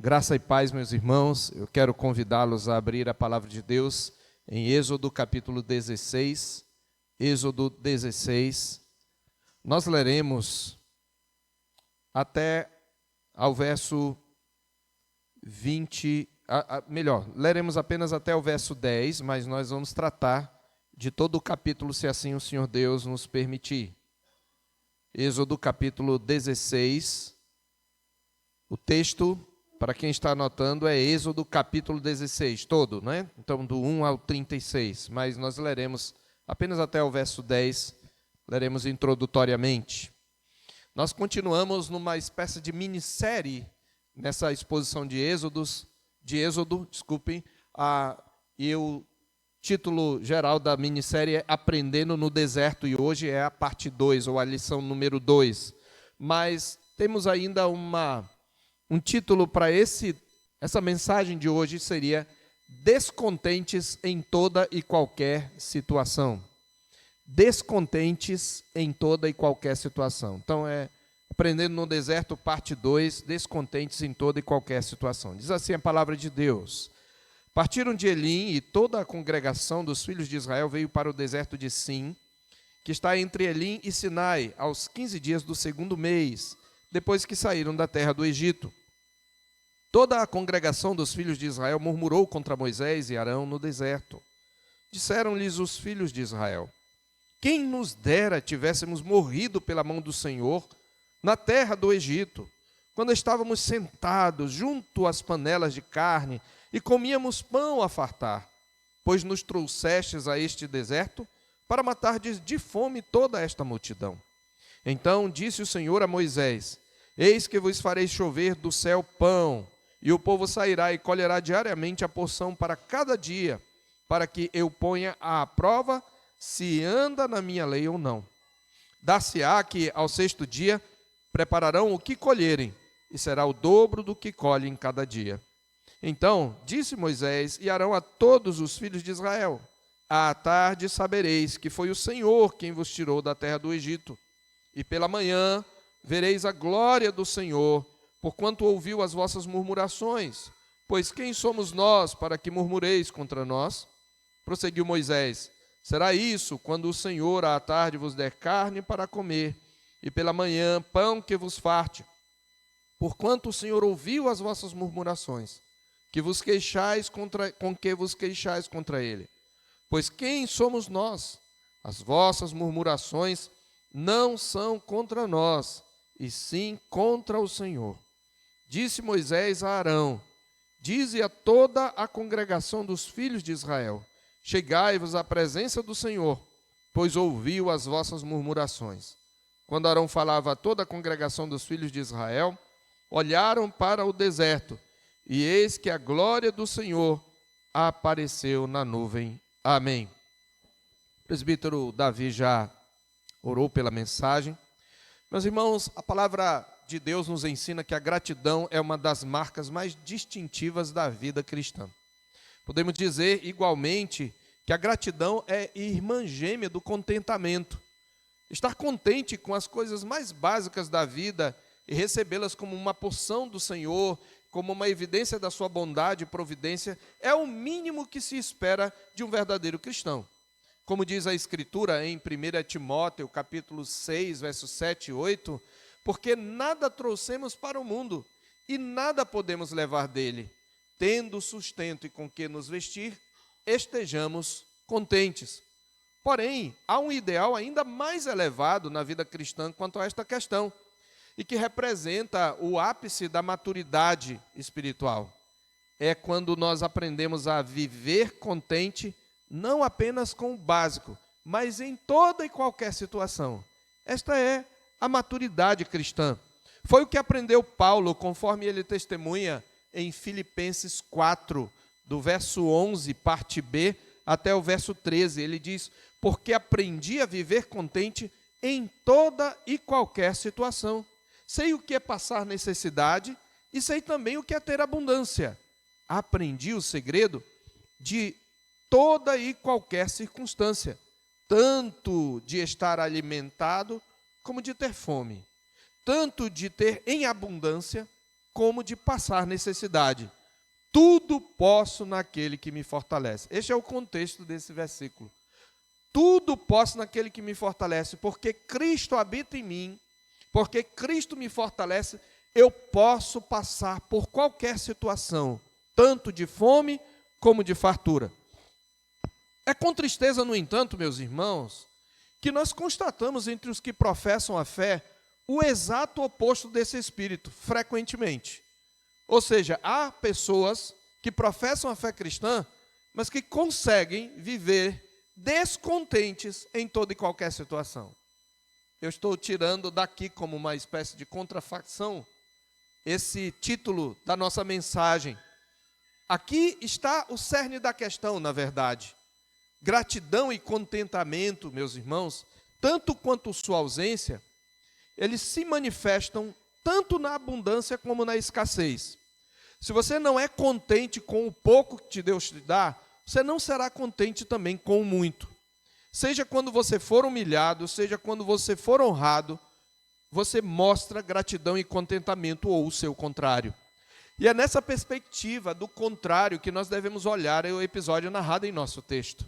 Graça e paz, meus irmãos. Eu quero convidá-los a abrir a palavra de Deus em Êxodo capítulo 16. Êxodo 16. Nós leremos até ao verso 20, leremos apenas até o verso 10, mas nós vamos tratar de todo o capítulo, se assim o Senhor Deus nos permitir. Êxodo capítulo 16, o texto, para quem está anotando, é Êxodo capítulo 16, todo, né? Então, do 1 ao 36, mas nós leremos apenas até o verso 10, leremos introdutoriamente. Nós continuamos numa espécie de minissérie nessa exposição de Êxodo, e o título geral da minissérie é Aprendendo no Deserto, e hoje é a parte 2, ou a lição número 2. Mas temos ainda um título para essa mensagem de hoje, seria Descontentes em toda e qualquer situação. Descontentes em toda e qualquer situação. Então é Aprendendo no Deserto, parte 2, Descontentes em toda e qualquer situação. Diz assim a palavra de Deus: Partiram de Elim, e toda a congregação dos filhos de Israel veio para o deserto de Sim, que está entre Elim e Sinai, aos 15 dias do segundo mês, depois que saíram da terra do Egito. Toda a congregação dos filhos de Israel murmurou contra Moisés e Arão no deserto. Disseram-lhes os filhos de Israel: Quem nos dera tivéssemos morrido pela mão do Senhor na terra do Egito, quando estávamos sentados junto às panelas de carne e comíamos pão a fartar, pois nos trouxestes a este deserto para matar de fome toda esta multidão. Então disse o Senhor a Moisés: Eis que vos farei chover do céu pão, e o povo sairá e colherá diariamente a porção para cada dia, para que eu ponha à prova se anda na minha lei ou não. Dar-se-á que ao sexto dia prepararão o que colherem, e será o dobro do que colhem cada dia. Então disse Moisés e Arão a todos os filhos de Israel: À tarde sabereis que foi o Senhor quem vos tirou da terra do Egito, e pela manhã vereis a glória do Senhor, porquanto ouviu as vossas murmurações. Pois quem somos nós para que murmureis contra nós? Prosseguiu Moisés: Será isso quando o Senhor à tarde vos der carne para comer, e pela manhã pão que vos farte. Porquanto o Senhor ouviu as vossas murmurações, com que vos queixais contra ele. Pois quem somos nós? As vossas murmurações não são contra nós, e sim contra o Senhor. Disse Moisés a Arão: Dize a toda a congregação dos filhos de Israel: Chegai-vos à presença do Senhor, pois ouviu as vossas murmurações. Quando Arão falava a toda a congregação dos filhos de Israel, olharam para o deserto, e eis que a glória do Senhor apareceu na nuvem. Amém. O presbítero Davi já orou pela mensagem. Meus irmãos, a palavra de Deus nos ensina que a gratidão é uma das marcas mais distintivas da vida cristã. Podemos dizer, igualmente, que a gratidão é irmã gêmea do contentamento. Estar contente com as coisas mais básicas da vida e recebê-las como uma porção do Senhor, como uma evidência da sua bondade e providência, é o mínimo que se espera de um verdadeiro cristão. Como diz a Escritura em 1 Timóteo, capítulo 6, versos 7 e 8, porque nada trouxemos para o mundo e nada podemos levar dele. Tendo sustento e com que nos vestir, estejamos contentes. Porém, há um ideal ainda mais elevado na vida cristã quanto a esta questão, e que representa o ápice da maturidade espiritual. É quando nós aprendemos a viver contente, não apenas com o básico, mas em toda e qualquer situação. Esta é a maturidade cristã. Foi o que aprendeu Paulo, conforme ele testemunha em Filipenses 4, do verso 11, parte B, até o verso 13. Ele diz: Porque aprendi a viver contente em toda e qualquer situação. Sei o que é passar necessidade e sei também o que é ter abundância. Aprendi o segredo de toda e qualquer circunstância, tanto de estar alimentado como de ter fome, tanto de ter em abundância como de passar necessidade. Tudo posso naquele que me fortalece. Este é o contexto desse versículo. Tudo posso naquele que me fortalece, porque Cristo habita em mim, porque Cristo me fortalece, eu posso passar por qualquer situação, tanto de fome como de fartura. É com tristeza, no entanto, meus irmãos, que nós constatamos entre os que professam a fé o exato oposto desse espírito, frequentemente. Ou seja, há pessoas que professam a fé cristã, mas que conseguem viver descontentes em toda e qualquer situação. Eu estou tirando daqui como uma espécie de contrafação esse título da nossa mensagem. Aqui está o cerne da questão, na verdade. Gratidão e contentamento, meus irmãos, tanto quanto sua ausência, eles se manifestam tanto na abundância como na escassez. Se você não é contente com o pouco que Deus te dá, você não será contente também com o muito. Seja quando você for humilhado, seja quando você for honrado, você mostra gratidão e contentamento ou o seu contrário. E é nessa perspectiva do contrário que nós devemos olhar o episódio narrado em nosso texto.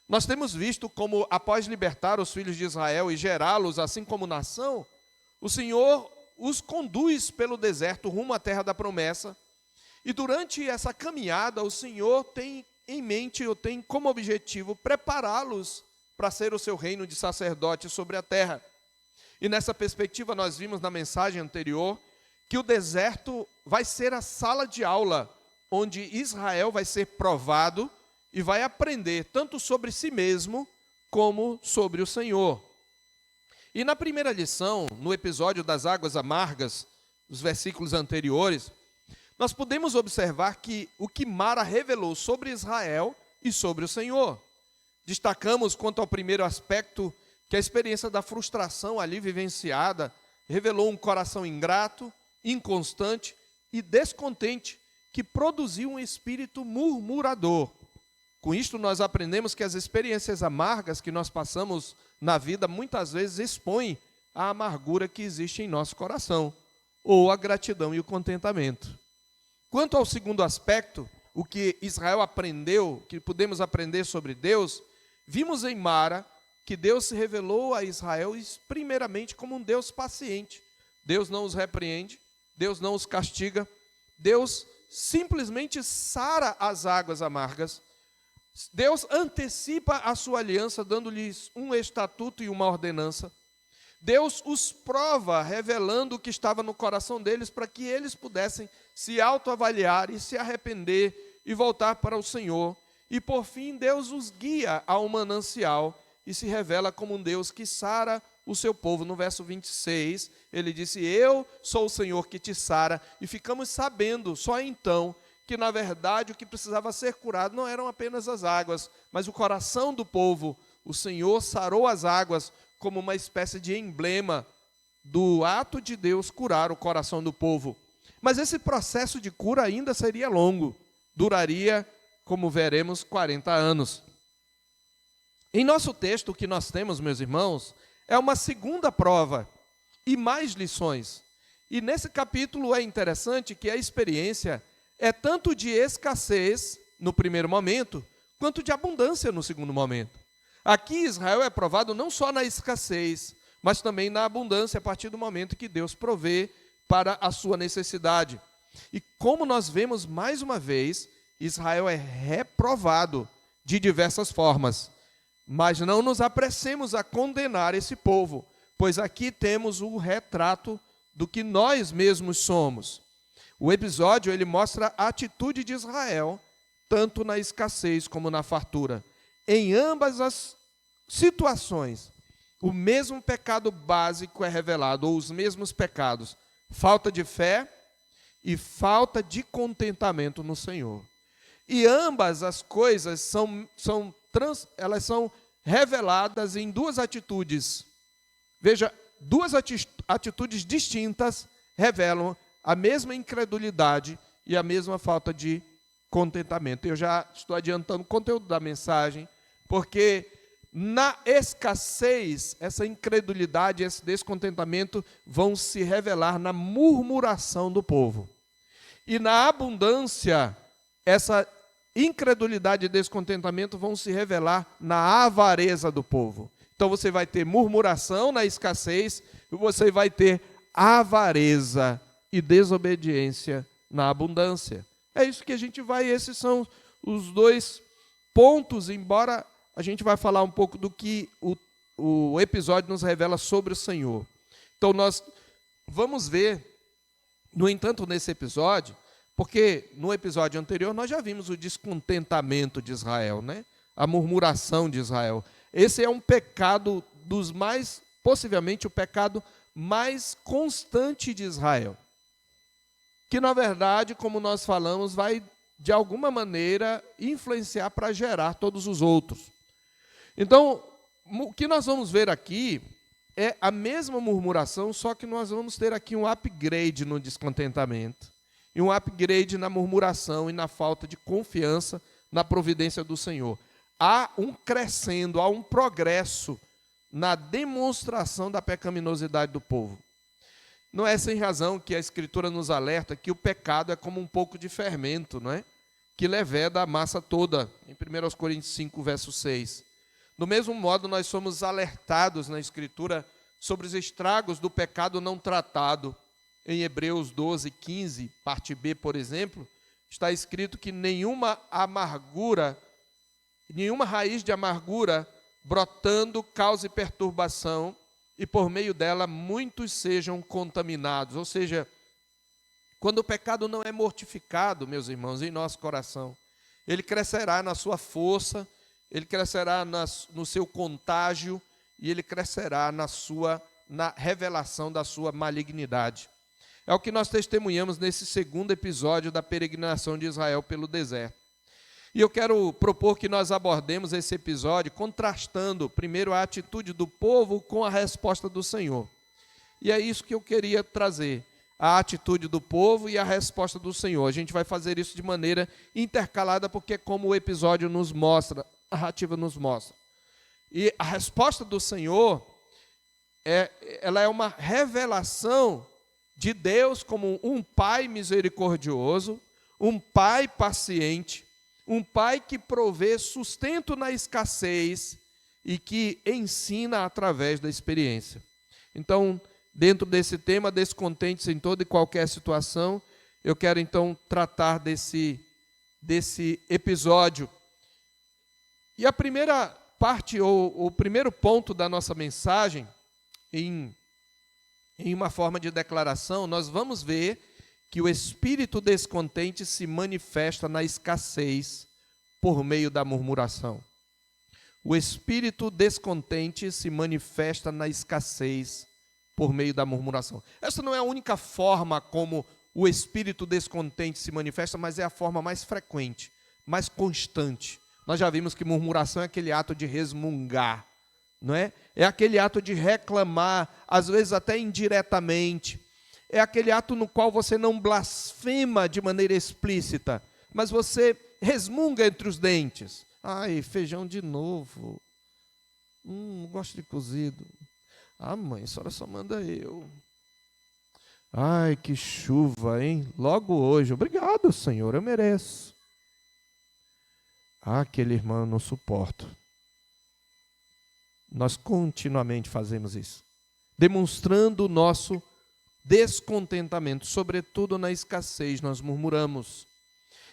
Nós temos visto como, após libertar os filhos de Israel e gerá-los assim como nação, o Senhor os conduz pelo deserto rumo à terra da promessa. E durante essa caminhada, o Senhor tem em mente, ou tem como objetivo, prepará-los para ser o seu reino de sacerdote sobre a terra. E nessa perspectiva nós vimos na mensagem anterior que o deserto vai ser a sala de aula onde Israel vai ser provado e vai aprender tanto sobre si mesmo como sobre o Senhor. E na primeira lição, no episódio das águas amargas, os versículos anteriores, nós podemos observar que o que Mara revelou sobre Israel e sobre o Senhor. Destacamos quanto ao primeiro aspecto que a experiência da frustração ali vivenciada revelou um coração ingrato, inconstante e descontente que produziu um espírito murmurador. Com isto nós aprendemos que as experiências amargas que nós passamos na vida muitas vezes expõem a amargura que existe em nosso coração, ou a gratidão e o contentamento. Quanto ao segundo aspecto, o que Israel aprendeu, que podemos aprender sobre Deus, vimos em Mara que Deus se revelou a Israel primeiramente como um Deus paciente. Deus não os repreende, Deus não os castiga, Deus simplesmente sara as águas amargas. Deus antecipa a sua aliança, dando-lhes um estatuto e uma ordenança. Deus os prova, revelando o que estava no coração deles, para que eles pudessem se autoavaliar e se arrepender e voltar para o Senhor. E por fim, Deus os guia a um manancial e se revela como um Deus que sara o seu povo. No verso 26, ele disse: eu sou o Senhor que te sara. E ficamos sabendo só então que, na verdade, o que precisava ser curado não eram apenas as águas, mas o coração do povo. O Senhor sarou as águas como uma espécie de emblema do ato de Deus curar o coração do povo. Mas esse processo de cura ainda seria longo, duraria, como veremos, 40 anos. Em nosso texto, o que nós temos, meus irmãos, é uma segunda prova e mais lições. E nesse capítulo é interessante que a experiência é tanto de escassez no primeiro momento, quanto de abundância no segundo momento. Aqui Israel é provado não só na escassez, mas também na abundância, a partir do momento que Deus provê para a sua necessidade. E como nós vemos mais uma vez, Israel é reprovado de diversas formas. Mas não nos apressemos a condenar esse povo, pois aqui temos o retrato do que nós mesmos somos. O episódio ele mostra a atitude de Israel, tanto na escassez como na fartura. Em ambas as situações, o mesmo pecado básico é revelado, ou os mesmos pecados: falta de fé e falta de contentamento no Senhor. E ambas as coisas elas são reveladas em duas atitudes. Veja, duas atitudes distintas revelam a mesma incredulidade e a mesma falta de contentamento. Eu já estou adiantando o conteúdo da mensagem, porque na escassez, essa incredulidade, esse descontentamento vão se revelar na murmuração do povo. E na abundância, essa incredulidade e descontentamento vão se revelar na avareza do povo. Então você vai ter murmuração na escassez e você vai ter avareza e desobediência na abundância. É isso que a gente vai, esses são os dois pontos, embora a gente vai falar um pouco do que o episódio nos revela sobre o Senhor. Então nós vamos ver, no entanto, nesse episódio, porque no episódio anterior nós já vimos o descontentamento de Israel, né? A murmuração de Israel. Esse é um pecado dos mais, possivelmente o pecado mais constante de Israel. Que, na verdade, como nós falamos, vai, de alguma maneira, influenciar para gerar todos os outros. Então, o que nós vamos ver aqui é a mesma murmuração, só que nós vamos ter aqui um upgrade no descontentamento. E um upgrade na murmuração e na falta de confiança na providência do Senhor. Há um crescendo, há um progresso na demonstração da pecaminosidade do povo. Não é sem razão que a Escritura nos alerta que o pecado é como um pouco de fermento, não é? Que leveda a massa toda, em 1 Coríntios 5, verso 6. Do mesmo modo, nós somos alertados na Escritura sobre os estragos do pecado não tratado. Em Hebreus 12, 15, parte B, por exemplo, está escrito que nenhuma raiz de amargura brotando cause perturbação, e por meio dela muitos sejam contaminados. Ou seja, quando o pecado não é mortificado, meus irmãos, em nosso coração, ele crescerá na sua força, ele crescerá no seu contágio, e ele crescerá na revelação da sua malignidade. É o que nós testemunhamos nesse segundo episódio da peregrinação de Israel pelo deserto. E eu quero propor que nós abordemos esse episódio contrastando, primeiro, a atitude do povo com a resposta do Senhor. E é isso que eu queria trazer, a atitude do povo e a resposta do Senhor. A gente vai fazer isso de maneira intercalada, porque é como o episódio nos mostra, a narrativa nos mostra. E a resposta do Senhor, ela é uma revelação de Deus como um Pai misericordioso, um Pai paciente, um Pai que provê sustento na escassez e que ensina através da experiência. Então, dentro desse tema, descontentes em toda e qualquer situação, eu quero então tratar desse episódio. E a primeira parte, ou o primeiro ponto da nossa mensagem, em uma forma de declaração, nós vamos ver que o espírito descontente se manifesta na escassez por meio da murmuração. O espírito descontente se manifesta na escassez por meio da murmuração. Essa não é a única forma como o espírito descontente se manifesta, mas é a forma mais frequente, mais constante. Nós já vimos que murmuração é aquele ato de resmungar, não é? É aquele ato de reclamar, às vezes até indiretamente. É aquele ato no qual você não blasfema de maneira explícita, mas você resmunga entre os dentes. Ai, feijão de novo. Gosto de cozido. Ah, mãe, a senhora só manda eu. Ai, que chuva, hein? Logo hoje. Obrigado, Senhor, eu mereço. Ah, aquele irmão eu não suporto. Nós continuamente fazemos isso, demonstrando o nosso descontentamento, sobretudo na escassez, nós murmuramos.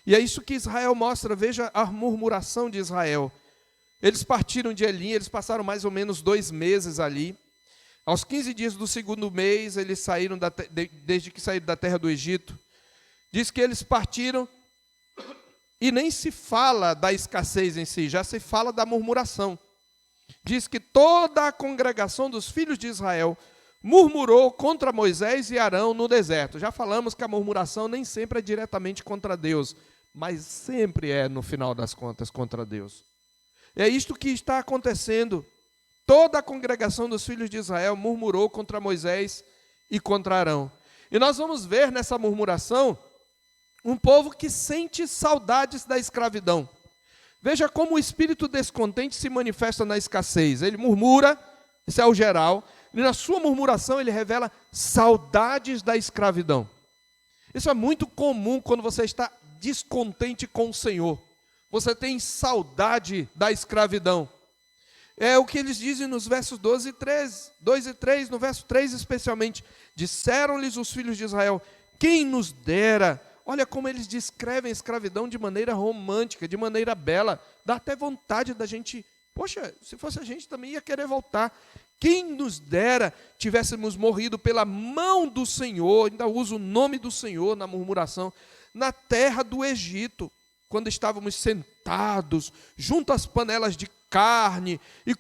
E é isso que Israel mostra, veja a murmuração de Israel. Eles partiram de Elim, eles passaram mais ou menos 2 meses ali. Aos 15 dias do segundo mês, eles saíram desde que saíram da terra do Egito. Diz que eles partiram e nem se fala da escassez em si, já se fala da murmuração. Diz que toda a congregação dos filhos de Israel murmurou contra Moisés e Arão no deserto. Já falamos que a murmuração nem sempre é diretamente contra Deus, mas sempre é, no final das contas, contra Deus. É isto que está acontecendo. Toda a congregação dos filhos de Israel murmurou contra Moisés e contra Arão. E nós vamos ver nessa murmuração um povo que sente saudades da escravidão. Veja como o espírito descontente se manifesta na escassez. Ele murmura, isso é o geral, e na sua murmuração ele revela saudades da escravidão. Isso é muito comum quando você está descontente com o Senhor. Você tem saudade da escravidão. É o que eles dizem nos versos 2 e 3, no verso 3 especialmente. Disseram-lhes os filhos de Israel: quem nos dera. Olha como eles descrevem a escravidão de maneira romântica, de maneira bela. Dá até vontade da gente, poxa, se fosse a gente também ia querer voltar. Quem nos dera tivéssemos morrido pela mão do Senhor, ainda uso o nome do Senhor na murmuração, na terra do Egito, quando estávamos sentados junto às panelas de carne e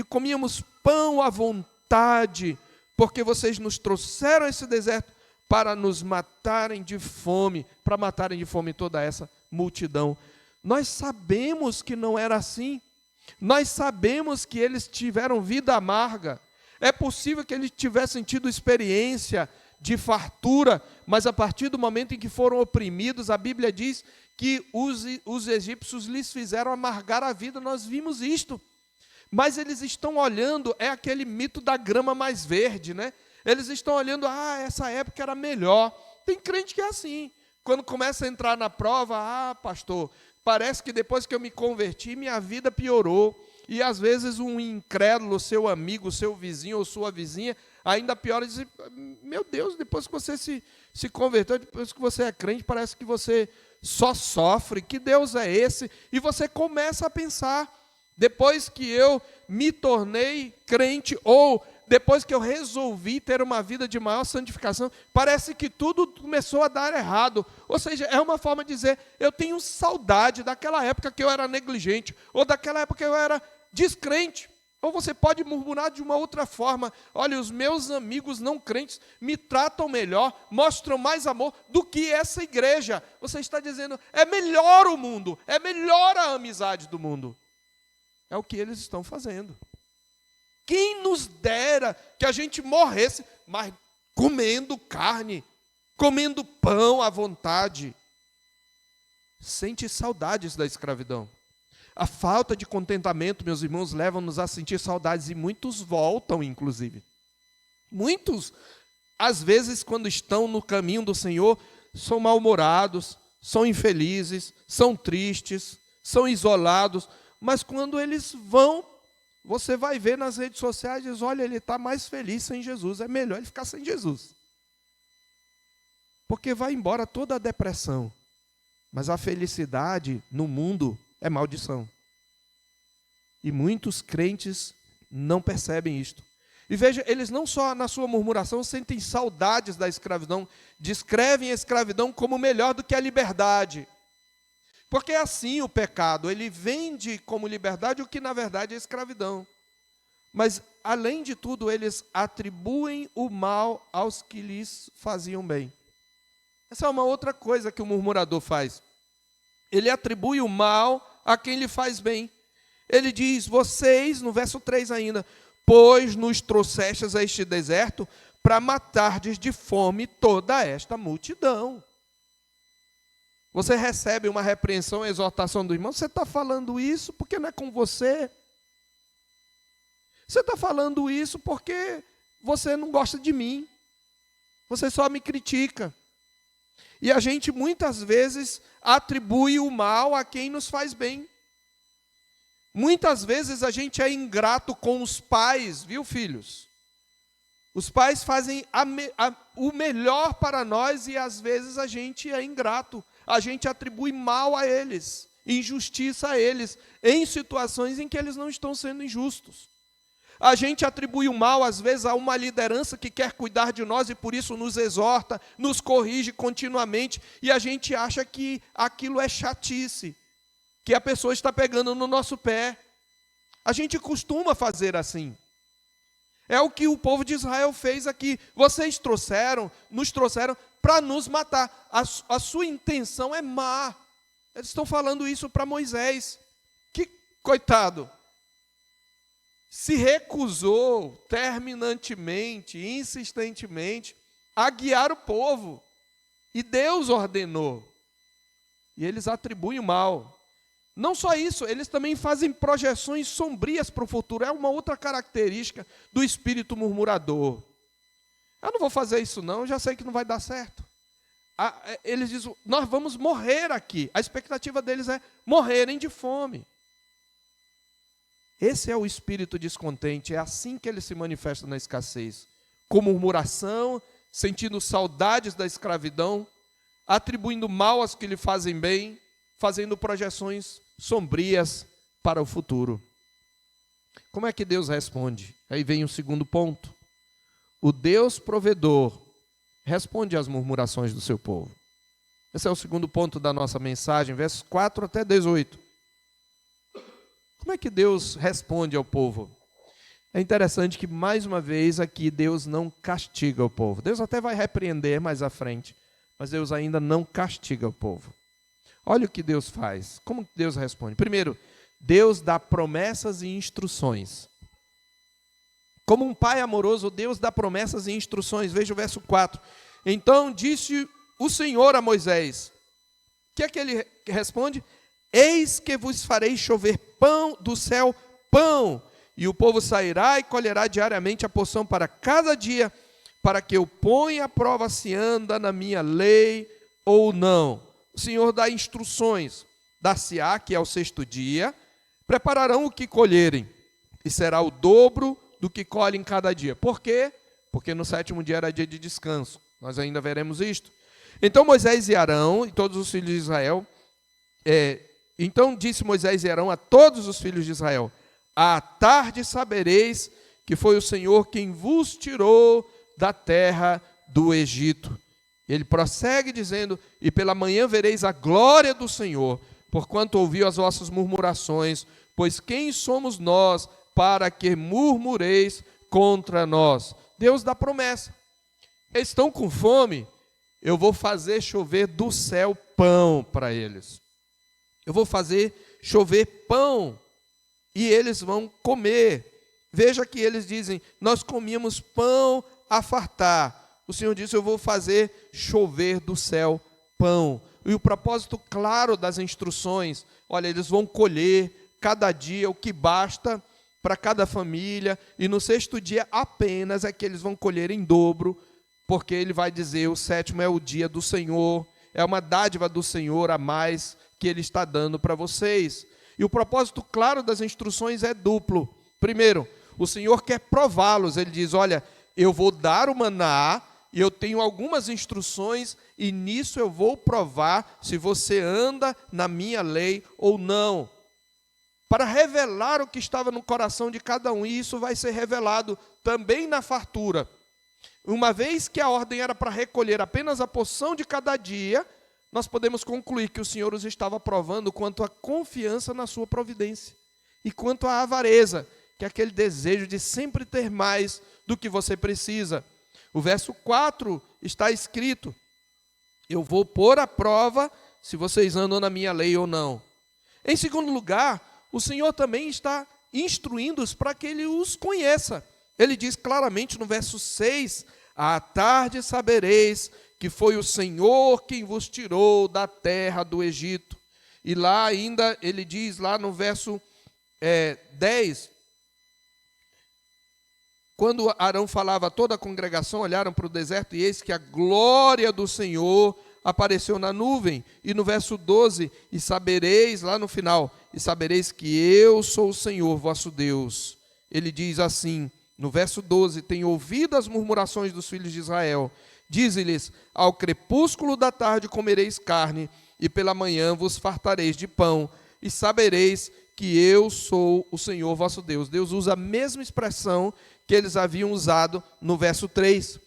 comíamos pão à vontade, porque vocês nos trouxeram a esse deserto para nos matarem de fome, para matarem de fome toda essa multidão. Nós sabemos que não era assim. Nós sabemos que eles tiveram vida amarga. É possível que eles tivessem tido experiência de fartura, mas a partir do momento em que foram oprimidos, a Bíblia diz que os egípcios lhes fizeram amargar a vida. Nós vimos isto. Mas eles estão olhando, é aquele mito da grama mais verde, né? Eles estão olhando, essa época era melhor. Tem crente que é assim. Quando começa a entrar na prova, pastor, parece que depois que eu me converti, minha vida piorou. E às vezes um incrédulo, seu amigo, seu vizinho ou sua vizinha, ainda pior, diz: meu Deus, depois que você se converteu, depois que você é crente, parece que você só sofre. Que Deus é esse? E você começa a pensar, depois que eu me tornei crente, ou depois que eu resolvi ter uma vida de maior santificação, parece que tudo começou a dar errado. Ou seja, é uma forma de dizer: eu tenho saudade daquela época que eu era negligente, ou daquela época que eu era descrente. Ou você pode murmurar de uma outra forma: olha, os meus amigos não crentes me tratam melhor, mostram mais amor do que essa igreja. Você está dizendo: é melhor o mundo, é melhor a amizade do mundo. É o que eles estão fazendo. Quem nos dera que a gente morresse, mas comendo carne, comendo pão à vontade. Sente saudades da escravidão. A falta de contentamento, meus irmãos, leva-nos a sentir saudades, e muitos voltam, inclusive. Muitos, às vezes, quando estão no caminho do Senhor, são mal-humorados, são infelizes, são tristes, são isolados, mas quando eles vão, você vai ver nas redes sociais e diz: olha, ele está mais feliz sem Jesus, é melhor ele ficar sem Jesus. Porque vai embora toda a depressão. Mas a felicidade no mundo é maldição. E muitos crentes não percebem isto. E veja, eles não só na sua murmuração sentem saudades da escravidão, descrevem a escravidão como melhor do que a liberdade. Porque é assim o pecado, ele vende como liberdade o que na verdade é escravidão. Mas, além de tudo, eles atribuem o mal aos que lhes faziam bem. Essa é uma outra coisa que o murmurador faz. Ele atribui o mal a quem lhe faz bem. Ele diz: vocês, no verso 3 ainda, pois nos trouxestes a este deserto para matardes de fome toda esta multidão. Você recebe uma repreensão, uma exortação do irmão: você está falando isso porque não é com você. Você está falando isso porque você não gosta de mim. Você só me critica. E a gente muitas vezes atribui o mal a quem nos faz bem. Muitas vezes a gente é ingrato com os pais, viu, filhos? Os pais fazem o melhor para nós e às vezes a gente é ingrato. A gente atribui mal a eles, injustiça a eles, em situações em que eles não estão sendo injustos. A gente atribui o mal, às vezes, a uma liderança que quer cuidar de nós e por isso nos exorta, nos corrige continuamente, e a gente acha que aquilo é chatice, que a pessoa está pegando no nosso pé. A gente costuma fazer assim. É o que o povo de Israel fez aqui. Vocês nos trouxeram para nos matar. A sua intenção é má. Eles estão falando isso para Moisés. Que coitado. Se recusou terminantemente, insistentemente, a guiar o povo. E Deus ordenou. E eles atribuem o mal. Não só isso, eles também fazem projeções sombrias para o futuro. É uma outra característica do espírito murmurador. Eu não vou fazer isso não, eu já sei que não vai dar certo. eles dizem, nós vamos morrer aqui. A expectativa deles é morrerem de fome. Esse é o espírito descontente, é assim que ele se manifesta na escassez. Com murmuração, sentindo saudades da escravidão, atribuindo mal aos que lhe fazem bem, fazendo projeções sombrias para o futuro. Como é que Deus responde? Aí vem o segundo ponto. O Deus provedor responde às murmurações do seu povo. Esse é o segundo ponto da nossa mensagem, versos 4 até 18. Como é que Deus responde ao povo? É interessante que, mais uma vez, aqui Deus não castiga o povo. Deus até vai repreender mais à frente, mas Deus ainda não castiga o povo. Olha o que Deus faz. Como Deus responde? Primeiro, Deus dá promessas e instruções. Como um pai amoroso, Deus dá promessas e instruções. Veja o verso 4. Então disse o Senhor a Moisés. O que é que ele responde? Eis que vos farei chover pão do céu, pão, e o povo sairá e colherá diariamente a porção para cada dia, para que eu ponha à prova se anda na minha lei ou não. O Senhor dá instruções. Dar-se-á, que é o sexto dia, prepararão o que colherem, e será o dobro do que colhem cada dia. Por quê? Porque no sétimo dia era dia de descanso. Nós ainda veremos isto. Então Moisés e Arão e todos os filhos de Israel... Então disse Moisés e Arão a todos os filhos de Israel: à tarde sabereis que foi o Senhor quem vos tirou da terra do Egito. Ele prossegue dizendo: e pela manhã vereis a glória do Senhor, porquanto ouviu as vossas murmurações, pois quem somos nós para que murmureis contra nós? Deus dá promessa. Eles estão com fome, eu vou fazer chover do céu pão para eles. Eu vou fazer chover pão e eles vão comer. Veja que eles dizem, nós comíamos pão a fartar. O Senhor disse, eu vou fazer chover do céu pão. E o propósito claro das instruções, olha, eles vão colher cada dia o que basta para cada família, e no sexto dia apenas é que eles vão colher em dobro, porque ele vai dizer, o sétimo é o dia do Senhor, é uma dádiva do Senhor a mais que ele está dando para vocês. E o propósito claro das instruções é duplo. Primeiro, o Senhor quer prová-los. Ele diz, olha, eu vou dar o maná, e eu tenho algumas instruções, e nisso eu vou provar se você anda na minha lei ou não. Para revelar o que estava no coração de cada um, e isso vai ser revelado também na fartura. Uma vez que a ordem era para recolher apenas a porção de cada dia, nós podemos concluir que o Senhor os estava provando quanto à confiança na sua providência e quanto à avareza, que é aquele desejo de sempre ter mais do que você precisa. O verso 4 está escrito, eu vou pôr à prova se vocês andam na minha lei ou não. Em segundo lugar, o Senhor também está instruindo-os para que ele os conheça. Ele diz claramente no verso 6, à tarde sabereis que foi o Senhor quem vos tirou da terra do Egito. E lá ainda, ele diz lá no verso 10, quando Arão falava a toda a congregação, olharam para o deserto e eis que a glória do Senhor apareceu na nuvem. E no verso 12, e sabereis, lá no final, e sabereis que eu sou o Senhor vosso Deus. Ele diz assim, no verso 12, tenho ouvido as murmurações dos filhos de Israel. Dize-lhes, ao crepúsculo da tarde comereis carne, e pela manhã vos fartareis de pão, e sabereis que eu sou o Senhor vosso Deus. Deus usa a mesma expressão que eles haviam usado no verso 3.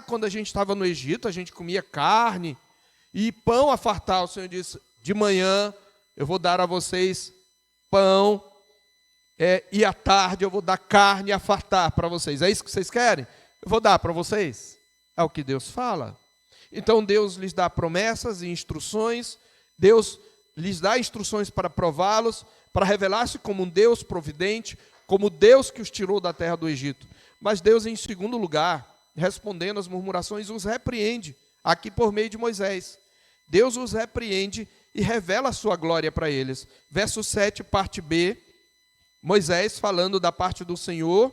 Quando a gente estava no Egito, a gente comia carne e pão a fartar. O Senhor disse, de manhã eu vou dar a vocês pão, e à tarde eu vou dar carne a fartar para vocês. É isso que vocês querem? Eu vou dar para vocês. É o que Deus fala. Então Deus lhes dá promessas e instruções, Deus lhes dá instruções para prová-los, para revelar-se como um Deus providente, como Deus que os tirou da terra do Egito. Mas Deus, em segundo lugar, respondendo às murmurações, os repreende, aqui por meio de Moisés. Deus os repreende e revela a sua glória para eles. Verso 7, parte B, Moisés, falando da parte do Senhor,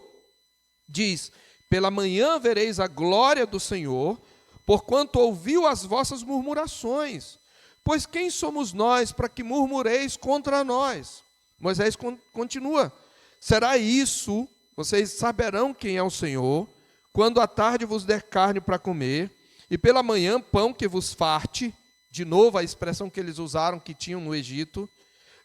diz, pela manhã vereis a glória do Senhor, porquanto ouviu as vossas murmurações. Pois quem somos nós para que murmureis contra nós? Moisés continua: será isso, vocês saberão quem é o Senhor, quando à tarde vos der carne para comer, e pela manhã pão que vos farte, de novo a expressão que eles usaram, que tinham no Egito,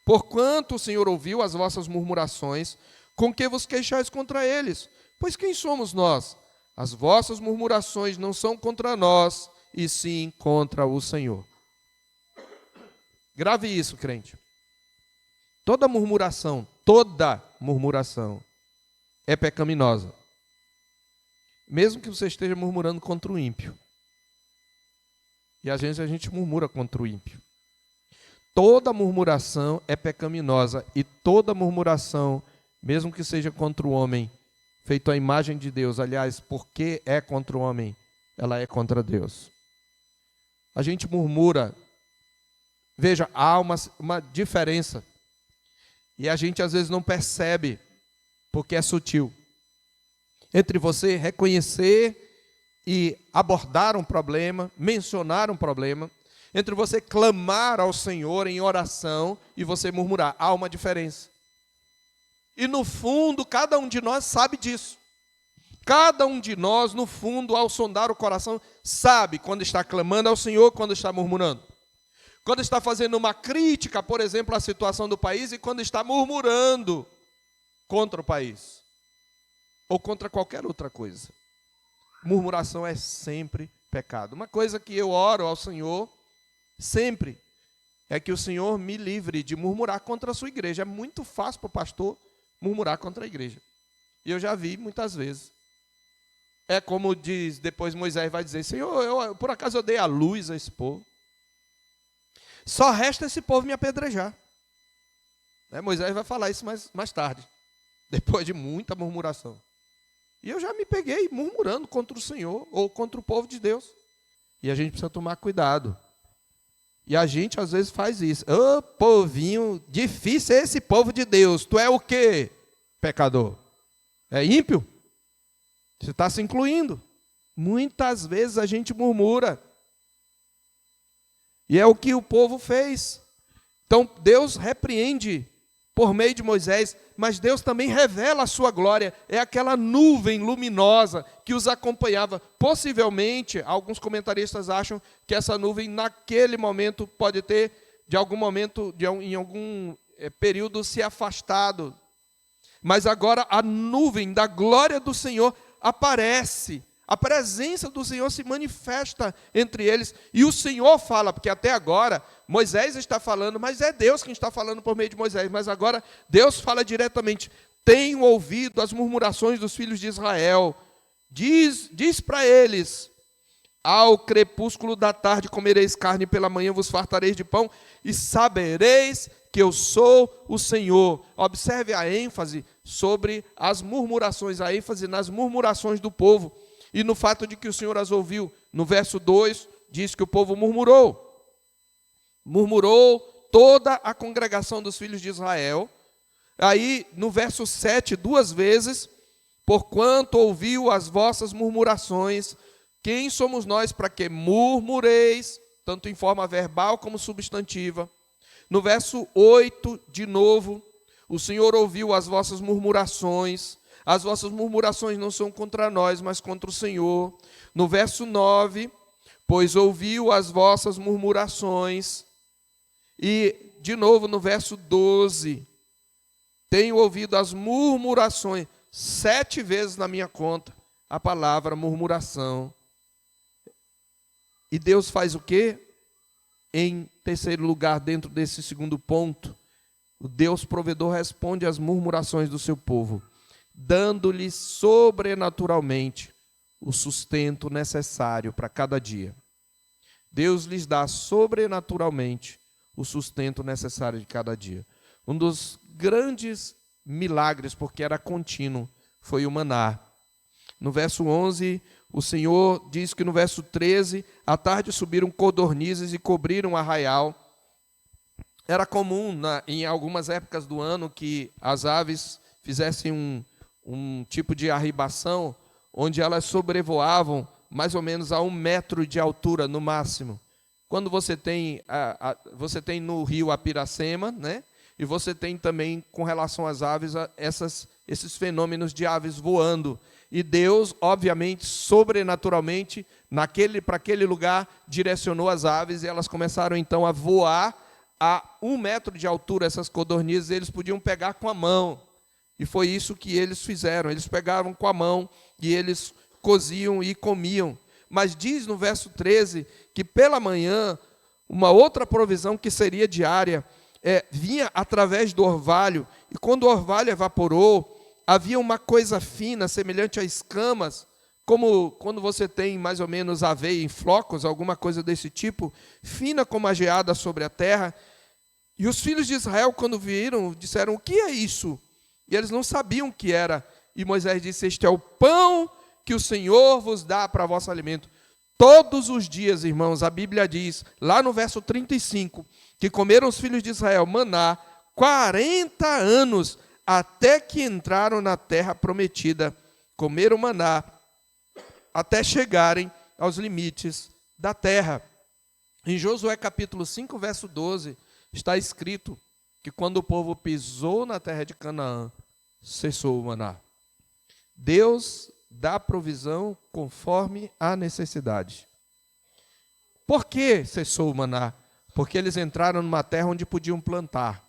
porquanto o Senhor ouviu as vossas murmurações, com que vos queixais contra eles? Pois quem somos nós? As vossas murmurações não são contra nós, e sim contra o Senhor. Grave isso, crente. Toda murmuração é pecaminosa. Mesmo que você esteja murmurando contra o ímpio. E às vezes a gente murmura contra o ímpio. Toda murmuração é pecaminosa. E toda murmuração, mesmo que seja contra o homem, feito à imagem de Deus, aliás, porque é contra o homem, ela é contra Deus. A gente murmura. Veja, há uma diferença. E a gente às vezes não percebe, porque é sutil. Entre você reconhecer e abordar um problema, mencionar um problema, entre você clamar ao Senhor em oração e você murmurar, há uma diferença. E no fundo, cada um de nós sabe disso. Cada um de nós, no fundo, ao sondar o coração, sabe quando está clamando ao Senhor, quando está murmurando. Quando está fazendo uma crítica, por exemplo, à situação do país, e quando está murmurando contra o país. Ou contra qualquer outra coisa. Murmuração é sempre pecado. Uma coisa que eu oro ao Senhor, sempre, é que o Senhor me livre de murmurar contra a sua igreja. É muito fácil para o pastor murmurar contra a igreja. E eu já vi muitas vezes. É como diz, depois Moisés vai dizer, Senhor, por acaso eu dei a luz a esse povo? Só resta esse povo me apedrejar. Moisés vai falar isso mais tarde, depois de muita murmuração. E eu já me peguei murmurando contra o Senhor ou contra o povo de Deus. E a gente precisa tomar cuidado. E a gente às vezes faz isso. Ô povinho, difícil é esse povo de Deus. Tu é o quê, pecador? É ímpio? Você está se incluindo. Muitas vezes a gente murmura. E é o que o povo fez. Então Deus repreende por meio de Moisés, mas Deus também revela a sua glória. É aquela nuvem luminosa que os acompanhava. Possivelmente, alguns comentaristas acham que essa nuvem naquele momento pode ter, em algum período, se afastado. Mas agora a nuvem da glória do Senhor aparece. A presença do Senhor se manifesta entre eles. E o Senhor fala, porque até agora Moisés está falando, mas é Deus quem está falando por meio de Moisés. Mas agora Deus fala diretamente. Tenho ouvido as murmurações dos filhos de Israel. Diz para eles, ao crepúsculo da tarde comereis carne, pela manhã vos fartareis de pão, e sabereis que eu sou o Senhor. Observe a ênfase sobre as murmurações, a ênfase nas murmurações do povo. E no fato de que o Senhor as ouviu. No verso 2, diz que o povo murmurou. Murmurou toda a congregação dos filhos de Israel. Aí, no verso 7, 2 vezes, porquanto ouviu as vossas murmurações, quem somos nós para que murmureis, tanto em forma verbal como substantiva. No verso 8, de novo, o Senhor ouviu as vossas murmurações. As vossas murmurações não são contra nós, mas contra o Senhor. No verso 9, pois ouviu as vossas murmurações. E, de novo, no verso 12, tenho ouvido as murmurações. 7 vezes na minha conta, a palavra murmuração. E Deus faz o quê? Em terceiro lugar, dentro desse segundo ponto, o Deus provedor responde às murmurações do seu povo, dando-lhes sobrenaturalmente o sustento necessário para cada dia. Deus lhes dá sobrenaturalmente o sustento necessário de cada dia. Um dos grandes milagres, porque era contínuo, foi o maná. No verso 11, o Senhor diz que no verso 13, à tarde subiram codornizes e cobriram o arraial. Era comum em algumas épocas do ano que as aves fizessem um tipo de arribação, onde elas sobrevoavam mais ou menos a 1 metro de altura no máximo. Quando você tem no rio a Piracema, né? E você tem também, com relação às aves, esses fenômenos de aves voando. E Deus, obviamente, sobrenaturalmente, para aquele lugar, direcionou as aves e elas começaram então a voar a 1 metro de altura. Essas codornizes eles podiam pegar com a mão. E foi isso que eles fizeram. Eles pegavam com a mão e eles coziam e comiam. Mas diz no verso 13 que pela manhã, uma outra provisão que seria diária, vinha através do orvalho, e quando o orvalho evaporou, havia uma coisa fina, semelhante a escamas, como quando você tem mais ou menos aveia em flocos, alguma coisa desse tipo, fina como a geada sobre a terra. E os filhos de Israel, quando viram, disseram: o que é isso? E eles não sabiam o que era. E Moisés disse: este é o pão que o Senhor vos dá para vosso alimento. Todos os dias, irmãos, a Bíblia diz, lá no verso 35, que comeram os filhos de Israel maná 40 anos, até que entraram na terra prometida. Comeram maná até chegarem aos limites da terra. Em Josué capítulo 5, verso 12, está escrito que quando o povo pisou na terra de Canaã, cessou o maná. Deus dá provisão conforme a necessidade. Por que cessou o maná? Porque eles entraram numa terra onde podiam plantar.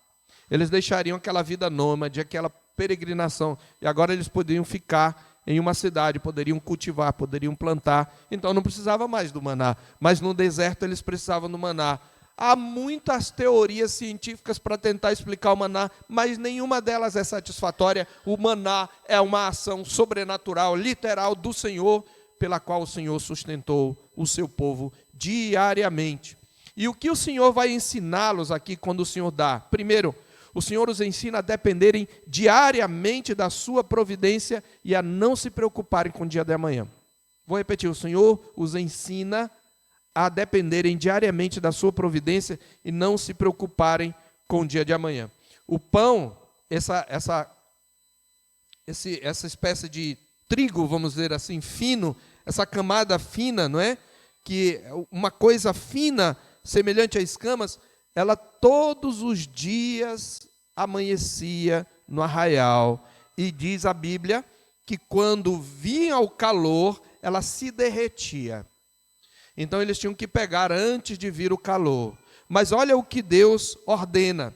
Eles deixariam aquela vida nômade, aquela peregrinação, e agora eles poderiam ficar em uma cidade, poderiam cultivar, poderiam plantar, então não precisava mais do maná, mas no deserto eles precisavam do maná. Há muitas teorias científicas para tentar explicar o maná, mas nenhuma delas é satisfatória. O maná é uma ação sobrenatural, literal do Senhor, pela qual o Senhor sustentou o seu povo diariamente. E o que o Senhor vai ensiná-los aqui quando o Senhor dá? Primeiro, o Senhor os ensina a dependerem diariamente da sua providência e a não se preocuparem com o dia de amanhã. Vou repetir, o Senhor os ensina a dependerem diariamente da sua providência e não se preocuparem com o dia de amanhã. O pão, essa espécie de trigo, vamos dizer assim, fino, essa camada fina, não é? Que uma coisa fina, semelhante a escamas, ela todos os dias amanhecia no arraial. E diz a Bíblia que quando vinha o calor, ela se derretia. Então eles tinham que pegar antes de vir o calor. Mas olha o que Deus ordena,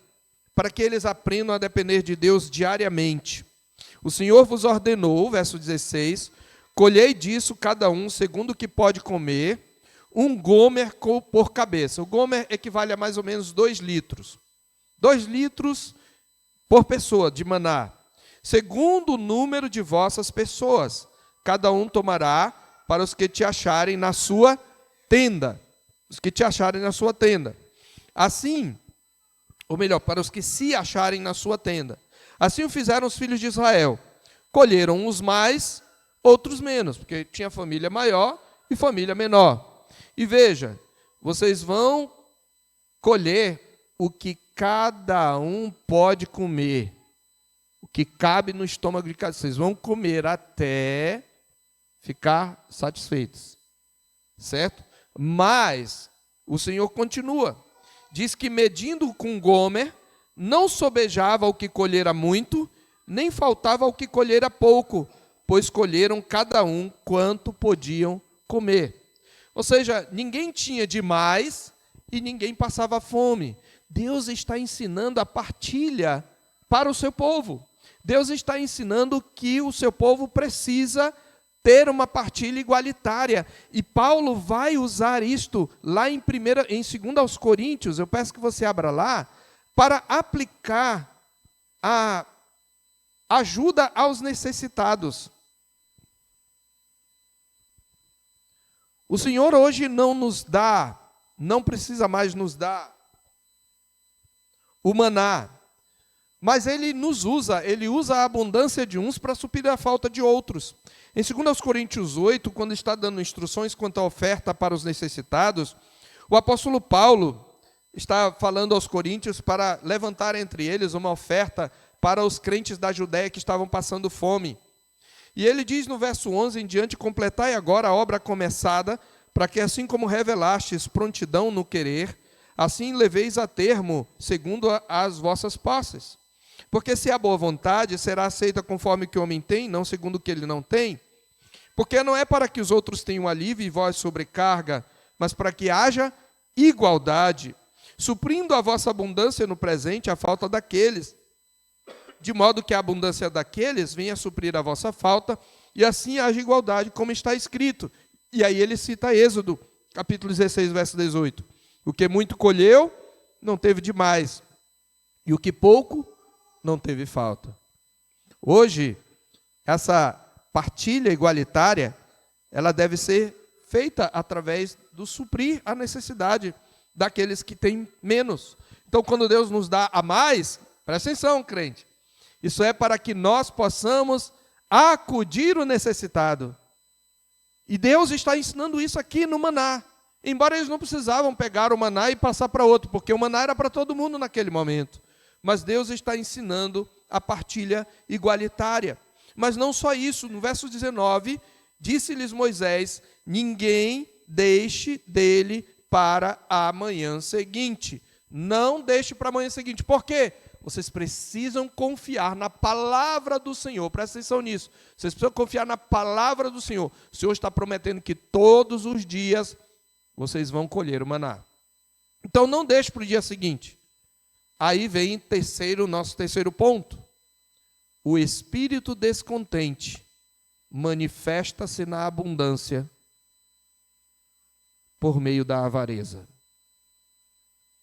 para que eles aprendam a depender de Deus diariamente. O Senhor vos ordenou, verso 16, colhei disso cada um, segundo o que pode comer, 1 gomer por cabeça. O gomer equivale a mais ou menos 2 litros. 2 litros por pessoa de maná. Segundo o número de vossas pessoas, cada um tomará para os que te acharem na sua tenda, os que te acharem na sua tenda. Assim, ou melhor, para os que se acharem na sua tenda. Assim o fizeram os filhos de Israel. Colheram uns mais, outros menos, porque tinha família maior e família menor. E veja, vocês vão colher o que cada um pode comer, o que cabe no estômago de cada um. Vocês vão comer até ficar satisfeitos, certo? Mas o Senhor continua. Diz que medindo com gomer, não sobejava o que colhera muito, nem faltava o que colhera pouco, pois colheram cada um quanto podiam comer. Ou seja, ninguém tinha demais e ninguém passava fome. Deus está ensinando a partilha para o seu povo. Deus está ensinando que o seu povo precisa ter uma partilha igualitária. E Paulo vai usar isto lá em 2 aos Coríntios, eu peço que você abra lá, para aplicar a ajuda aos necessitados. O Senhor hoje não precisa mais nos dar o maná, mas Ele usa a abundância de uns para suprir a falta de outros. Em 2 Coríntios 8, quando está dando instruções quanto à oferta para os necessitados, o apóstolo Paulo está falando aos coríntios para levantar entre eles uma oferta para os crentes da Judéia que estavam passando fome. E ele diz no verso 11 em diante: completai agora a obra começada, para que assim como revelastes prontidão no querer, assim leveis a termo, segundo as vossas posses. Porque se há boa vontade, será aceita conforme o que o homem tem, não segundo o que ele não tem. Porque não é para que os outros tenham alívio e vós sobrecarga, mas para que haja igualdade, suprindo a vossa abundância no presente a falta daqueles, de modo que a abundância daqueles venha suprir a vossa falta, e assim haja igualdade, como está escrito. E aí ele cita Êxodo, capítulo 16, verso 18. O que muito colheu, não teve demais, e o que pouco, não teve falta. Hoje, essa partilha igualitária, ela deve ser feita através do suprir a necessidade daqueles que têm menos. Então, quando Deus nos dá a mais, presta atenção, crente, isso é para que nós possamos acudir o necessitado. E Deus está ensinando isso aqui no maná. Embora eles não precisavam pegar o maná e passar para outro, porque o maná era para todo mundo naquele momento. Mas Deus está ensinando a partilha igualitária. Mas não só isso, no verso 19, disse-lhes Moisés: ninguém deixe dele para a manhã seguinte. Não deixe para a manhã seguinte. Por quê? Vocês precisam confiar na palavra do Senhor. Presta atenção nisso. Vocês precisam confiar na palavra do Senhor. O Senhor está prometendo que todos os dias vocês vão colher o maná. Então não deixe para o dia seguinte. Aí vem nosso terceiro ponto. O espírito descontente manifesta-se na abundância por meio da avareza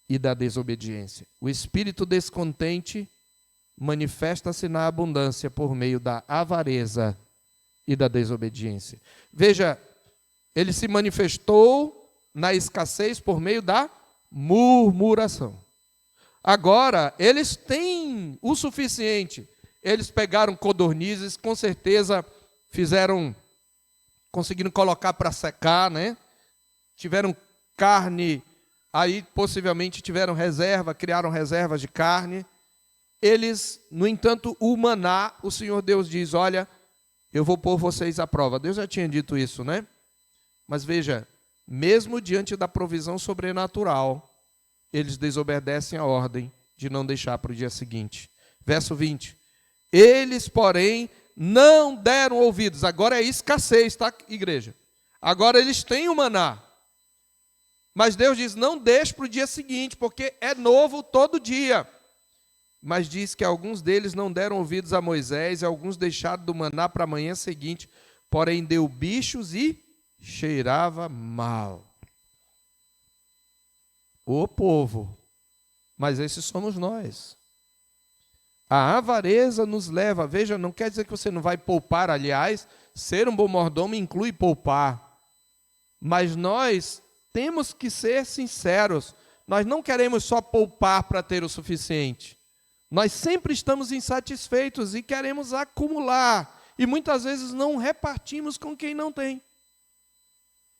e da desobediência. O espírito descontente manifesta-se na abundância por meio da avareza e da desobediência. Veja, ele se manifestou na escassez por meio da murmuração. Agora, eles têm o suficiente. Eles pegaram codornizes, com certeza conseguiram colocar para secar, né? Tiveram carne, aí possivelmente tiveram reserva, criaram reservas de carne. Eles, no entanto, o maná, o Senhor Deus diz: olha, eu vou pôr vocês à prova. Deus já tinha dito isso, né? Mas veja, mesmo diante da provisão sobrenatural, eles desobedecem a ordem de não deixar para o dia seguinte. Verso 20. Eles, porém, não deram ouvidos. Agora é escassez, tá, igreja? Agora eles têm o maná. Mas Deus diz: não deixe para o dia seguinte, porque é novo todo dia. Mas diz que alguns deles não deram ouvidos a Moisés, e alguns deixaram do maná para a manhã seguinte, porém deu bichos e cheirava mal. O povo, mas esses somos nós. A avareza nos leva, veja, não quer dizer que você não vai poupar, aliás, ser um bom mordomo inclui poupar. Mas nós temos que ser sinceros, nós não queremos só poupar para ter o suficiente. Nós sempre estamos insatisfeitos e queremos acumular, e muitas vezes não repartimos com quem não tem.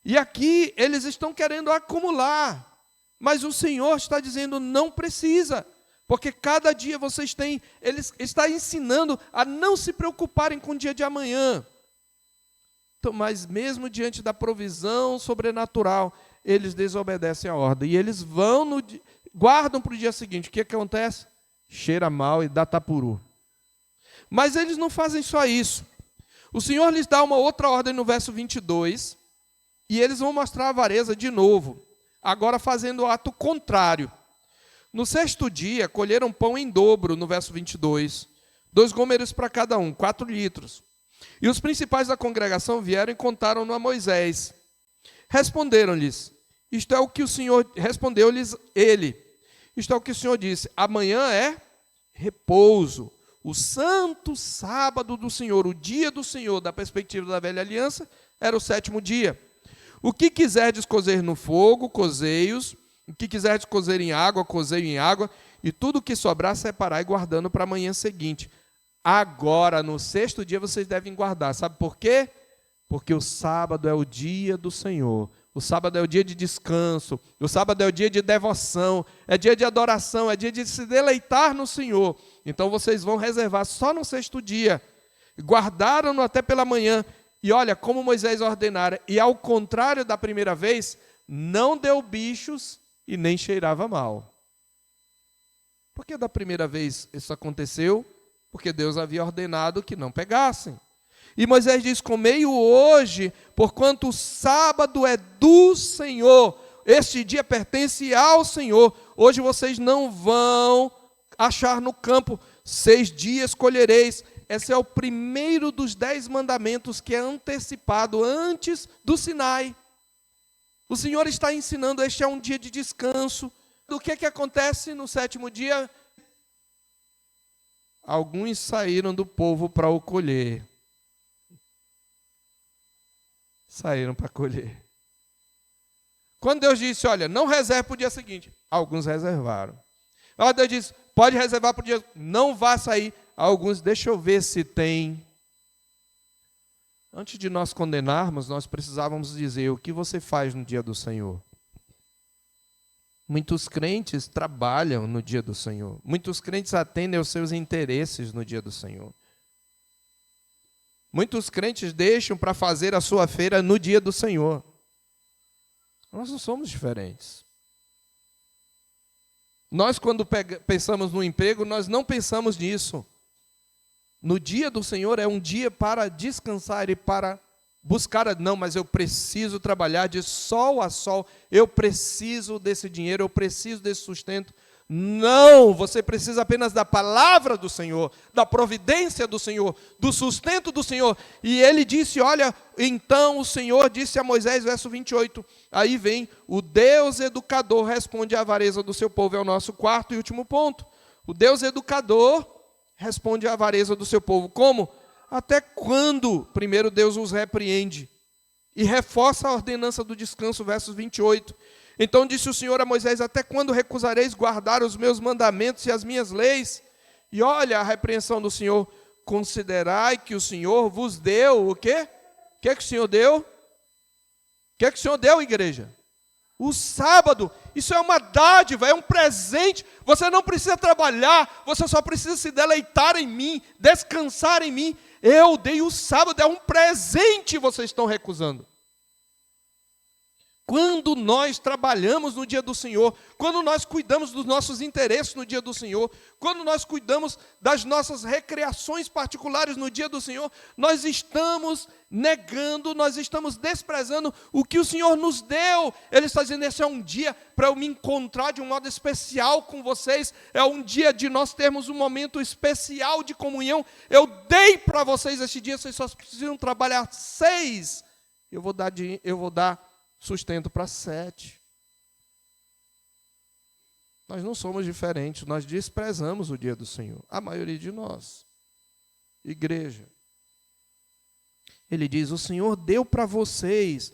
E aqui eles estão querendo acumular. Mas o Senhor está dizendo: não precisa, porque cada dia vocês têm, Ele está ensinando a não se preocuparem com o dia de amanhã. Então, mas mesmo diante da provisão sobrenatural, eles desobedecem a ordem. E eles guardam para o dia seguinte. O que acontece? Cheira mal e dá tapuru. Mas eles não fazem só isso. O Senhor lhes dá uma outra ordem no verso 22, e eles vão mostrar a avareza de novo. Agora fazendo o ato contrário. No sexto dia, colheram pão em dobro, no verso 22, 2 gômeros para cada um, 4 litros. E os principais da congregação vieram e contaram-no a Moisés. Responderam-lhes, isto é o que o Senhor, respondeu-lhes ele, isto é o que o Senhor disse: amanhã é repouso, o santo sábado do Senhor, o dia do Senhor, da perspectiva da velha aliança, era o 7º dia. O que quiserdes cozer no fogo, cozei-os. O que quiserdes cozer em água, cozei em água. E tudo o que sobrar, separai, guardando para a manhã seguinte. Agora, no 6º dia, vocês devem guardar. Sabe por quê? Porque o sábado é o dia do Senhor. O sábado é o dia de descanso. O sábado é o dia de devoção. É dia de adoração. É dia de se deleitar no Senhor. Então, vocês vão reservar só no 6º dia. guardaram-no até pela manhã. E olha, como Moisés ordenara, e ao contrário da primeira vez, não deu bichos e nem cheirava mal. Por que da primeira vez isso aconteceu? Porque Deus havia ordenado que não pegassem. E Moisés diz: comei-o hoje, porquanto o sábado é do Senhor. Este dia pertence ao Senhor. Hoje vocês não vão achar no campo. 6 dias colhereis. Esse é o primeiro dos 10 mandamentos que é antecipado antes do Sinai. O Senhor está ensinando, este é um dia de descanso. O que acontece no 7º dia? Alguns saíram do povo para o colher. Saíram para colher. Quando Deus disse, olha, não reserve para o dia seguinte, alguns reservaram. Quando Deus disse, pode reservar para o dia, não vá sair. Alguns, deixa eu ver se tem. Antes de nós condenarmos, nós precisávamos dizer o que você faz no dia do Senhor. Muitos crentes trabalham no dia do Senhor. Muitos crentes atendem aos seus interesses no dia do Senhor. Muitos crentes deixam para fazer a sua feira no dia do Senhor. Nós não somos diferentes. Nós, quando pensamos no emprego, nós não pensamos nisso. No dia do Senhor é um dia para descansar e para buscar. Não, mas eu preciso trabalhar de sol a sol. Eu preciso desse dinheiro, eu preciso desse sustento. Não, você precisa apenas da palavra do Senhor, da providência do Senhor, do sustento do Senhor. E ele disse, olha, então o Senhor disse a Moisés, verso 28, aí vem, o Deus educador responde à avareza do seu povo, é o nosso 4º e último ponto. O Deus educador responde à avareza do seu povo. Como? Até quando? Primeiro Deus os repreende e reforça a ordenança do descanso, versos 28. Então disse o Senhor a Moisés, até quando recusareis guardar os meus mandamentos e as minhas leis? E olha a repreensão do Senhor, considerai que o Senhor vos deu o quê? O que é que o Senhor deu? O que é que o Senhor deu, igreja? O sábado, isso é uma dádiva, é um presente. Você não precisa trabalhar, você só precisa se deleitar em mim, descansar em mim. Eu dei o sábado, é um presente, vocês estão recusando. Quando nós trabalhamos no dia do Senhor, quando nós cuidamos dos nossos interesses no dia do Senhor, quando nós cuidamos das nossas recreações particulares no dia do Senhor, nós estamos negando, nós estamos desprezando o que o Senhor nos deu. Ele está dizendo, esse é um dia para eu me encontrar de um modo especial com vocês, é um dia de nós termos um momento especial de comunhão. Eu dei para vocês esse dia, vocês só precisam trabalhar 6, eu vou dar sustento para 7. Nós não somos diferentes, nós desprezamos o dia do Senhor, a maioria de nós. Igreja. Ele diz, o Senhor deu para vocês,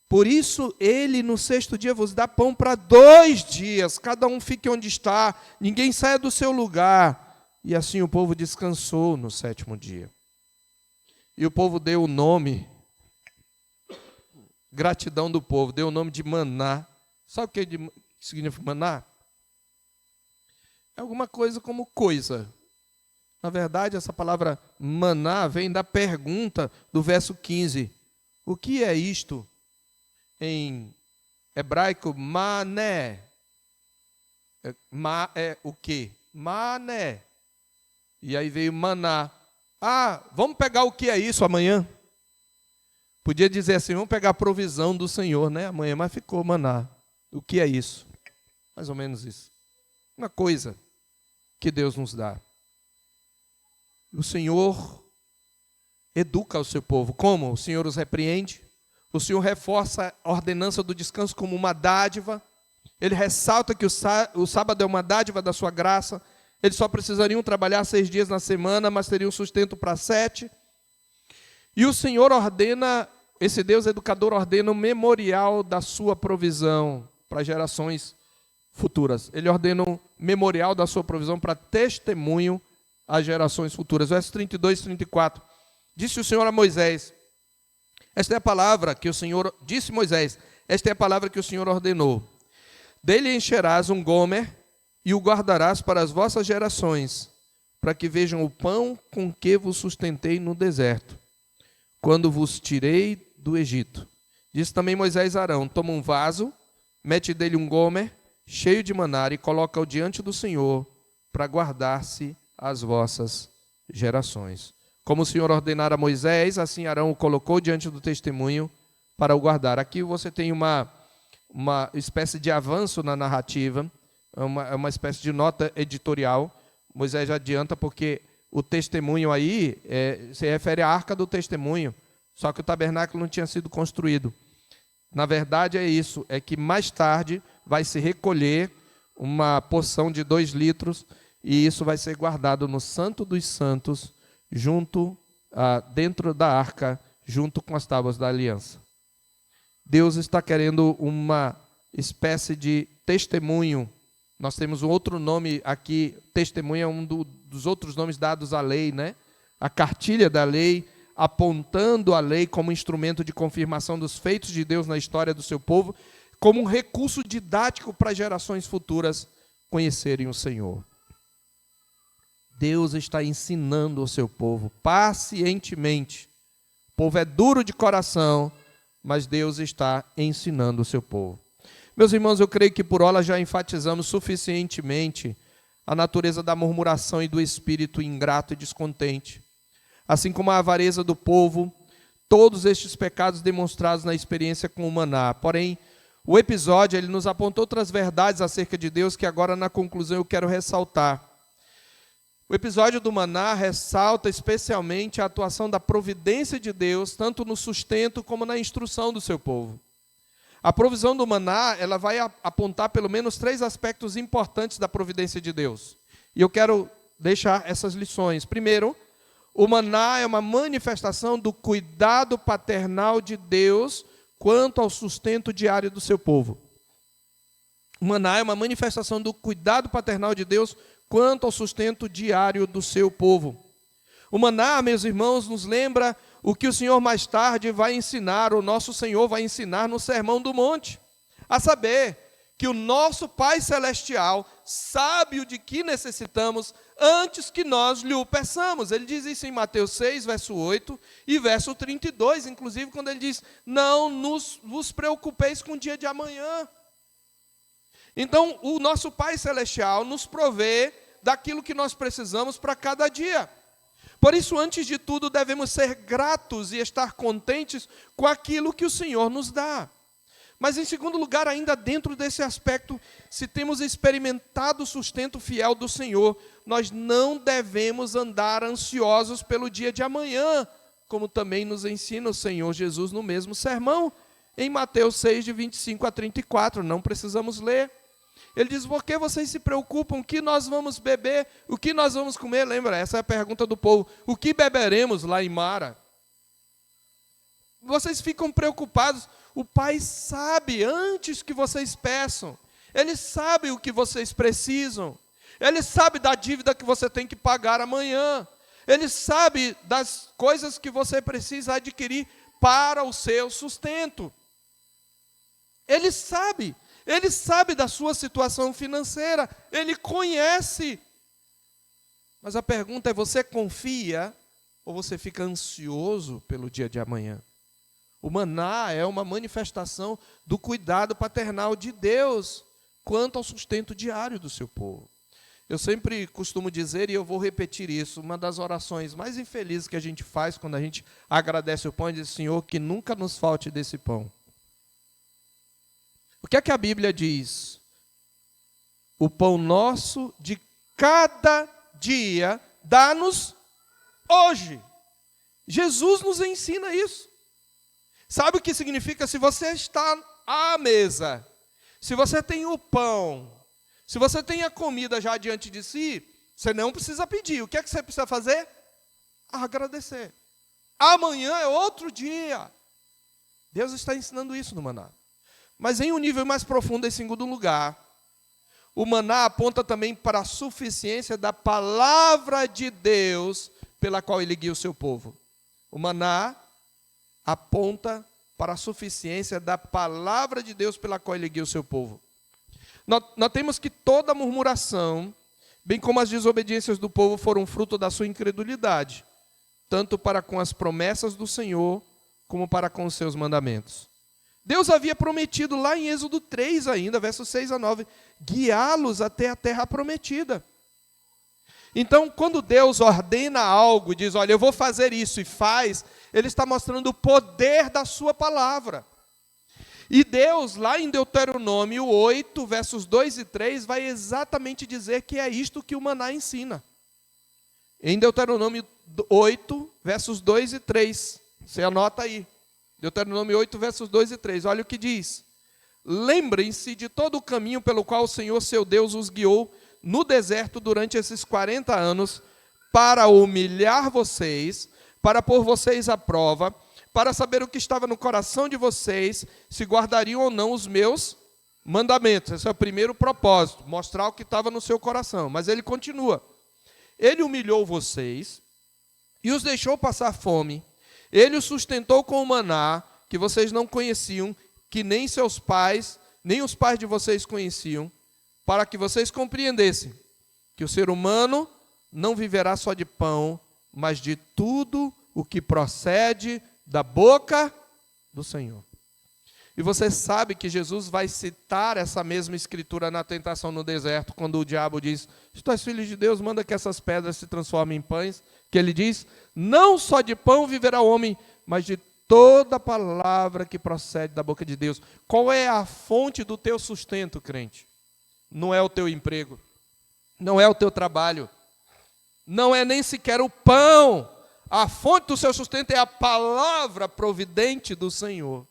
por isso Ele no 6º dia vos dá pão para 2 dias, cada um fique onde está, ninguém saia do seu lugar. E assim o povo descansou no 7º dia. E o povo deu o nome, gratidão do povo, deu o nome de maná. Sabe o que significa maná? É alguma coisa como coisa. Na verdade, essa palavra maná vem da pergunta do verso 15. O que é isto? Em hebraico, mané. É o quê? Mané. E aí veio maná. Ah, vamos pegar o que é isso amanhã? Podia dizer assim, vamos pegar a provisão do Senhor, né? Amanhã, mas ficou maná. O que é isso? Mais ou menos isso. Uma coisa que Deus nos dá. O Senhor educa o seu povo. Como? O Senhor os repreende. O Senhor reforça a ordenança do descanso como uma dádiva. Ele ressalta que o sábado é uma dádiva da sua graça. Eles só precisariam trabalhar 6 dias na semana, mas teriam sustento para 7. E o Senhor ordena, esse Deus educador ordena um memorial da sua provisão para gerações futuras. Ele ordena um memorial da sua provisão para testemunho às gerações futuras. Versos 32 e 34. Disse o Senhor a Moisés, esta é a palavra que o Senhor, disse Moisés, esta é a palavra que o Senhor ordenou. Dele encherás um gomer e o guardarás para as vossas gerações, para que vejam o pão com que vos sustentei no deserto, quando vos tirei do Egito. Disse também Moisés a Arão: toma um vaso, mete dele um gomer cheio de maná e coloca-o diante do Senhor, para guardar-se as vossas gerações. Como o Senhor ordenara a Moisés, assim Arão o colocou diante do testemunho para o guardar. Aqui você tem uma espécie de avanço na narrativa, uma espécie de nota editorial. Moisés já adianta porque o testemunho aí se refere à arca do testemunho, só que o tabernáculo não tinha sido construído. Na verdade é isso, é que mais tarde vai se recolher uma porção de 2 litros e isso vai ser guardado no Santo dos Santos, dentro da arca, junto com as tábuas da aliança. Deus está querendo uma espécie de testemunho. Nós temos um outro nome aqui, testemunho é um dos outros nomes dados à lei, né? A cartilha da lei, apontando a lei como instrumento de confirmação dos feitos de Deus na história do seu povo, como um recurso didático para gerações futuras conhecerem o Senhor. Deus está ensinando o seu povo pacientemente. O povo é duro de coração, mas Deus está ensinando o seu povo. Meus irmãos, eu creio que por hora já enfatizamos suficientemente a natureza da murmuração e do espírito ingrato e descontente. Assim como a avareza do povo, todos estes pecados demonstrados na experiência com o maná. Porém, o episódio ele nos apontou outras verdades acerca de Deus que agora na conclusão eu quero ressaltar. O episódio do maná ressalta especialmente a atuação da providência de Deus, tanto no sustento como na instrução do seu povo. A provisão do maná, ela vai apontar pelo menos 3 aspectos importantes da providência de Deus. E eu quero deixar essas lições. Primeiro, o maná é uma manifestação do cuidado paternal de Deus quanto ao sustento diário do seu povo. O maná é uma manifestação do cuidado paternal de Deus quanto ao sustento diário do seu povo. O maná, meus irmãos, nos lembra o que o Senhor mais tarde vai ensinar, o nosso Senhor vai ensinar no Sermão do Monte, a saber que o nosso Pai Celestial sabe o de que necessitamos antes que nós lhe o peçamos. Ele diz isso em Mateus 6, verso 8 e verso 32, inclusive quando ele diz, não vos preocupeis com o dia de amanhã. Então, o nosso Pai Celestial nos provê daquilo que nós precisamos para cada dia. Por isso, antes de tudo, devemos ser gratos e estar contentes com aquilo que o Senhor nos dá. Mas, em segundo lugar, ainda dentro desse aspecto, se temos experimentado o sustento fiel do Senhor, nós não devemos andar ansiosos pelo dia de amanhã, como também nos ensina o Senhor Jesus no mesmo sermão, em Mateus 6, de 25 a 34, não precisamos ler. Ele diz, por que vocês se preocupam? O que nós vamos beber? O que nós vamos comer? Lembra, essa é a pergunta do povo. O que beberemos lá em Mara? Vocês ficam preocupados. O Pai sabe antes que vocês peçam. Ele sabe o que vocês precisam. Ele sabe da dívida que você tem que pagar amanhã. Ele sabe das coisas que você precisa adquirir para o seu sustento. Ele sabe da sua situação financeira, Ele conhece. Mas a pergunta é, você confia ou você fica ansioso pelo dia de amanhã? O maná é uma manifestação do cuidado paternal de Deus quanto ao sustento diário do seu povo. Eu sempre costumo dizer, e eu vou repetir isso, uma das orações mais infelizes que a gente faz quando a gente agradece o pão e diz, Senhor, que nunca nos falte desse pão. O que é que a Bíblia diz? O pão nosso de cada dia dá-nos hoje. Jesus nos ensina isso. Sabe o que significa? Se você está à mesa, se você tem o pão, se você tem a comida já diante de si, você não precisa pedir. O que é que você precisa fazer? Agradecer. Amanhã é outro dia. Deus está ensinando isso no maná. Mas em um nível mais profundo, em segundo lugar, o maná aponta também para a suficiência da palavra de Deus pela qual ele guia o seu povo. O maná aponta para a suficiência da palavra de Deus pela qual ele guia o seu povo. Nós temos que toda murmuração bem como as desobediências do povo foram fruto da sua incredulidade, tanto para com as promessas do Senhor, como para com os seus mandamentos. Deus havia prometido lá em Êxodo 3 ainda, versos 6 a 9, guiá-los até a terra prometida. Então, quando Deus ordena algo e diz, olha, eu vou fazer isso e faz, Ele está mostrando o poder da sua palavra. E Deus, lá em Deuteronômio 8, versos 2 e 3, vai exatamente dizer que é isto que o maná ensina. Em Deuteronômio 8, versos 2 e 3, você anota aí. Deuteronômio 8, versos 2 e 3, olha o que diz. Lembrem-se de todo o caminho pelo qual o Senhor, seu Deus, os guiou no deserto durante esses 40 anos, para humilhar vocês, para pôr vocês à prova, para saber o que estava no coração de vocês, se guardariam ou não os meus mandamentos. Esse é o primeiro propósito, mostrar o que estava no seu coração. Mas ele continua. Ele humilhou vocês e os deixou passar fome. Ele os sustentou com o maná, que vocês não conheciam, que nem seus pais, nem os pais de vocês conheciam, para que vocês compreendessem que o ser humano não viverá só de pão, mas de tudo o que procede da boca do Senhor. E você sabe que Jesus vai citar essa mesma escritura na tentação no deserto, quando o diabo diz, se tu és filho de Deus, manda que essas pedras se transformem em pães, que ele diz, não só de pão viverá o homem, mas de toda palavra que procede da boca de Deus. Qual é a fonte do teu sustento, crente? Não é o teu emprego, não é o teu trabalho, não é nem sequer o pão. A fonte do seu sustento é a palavra providente do Senhor.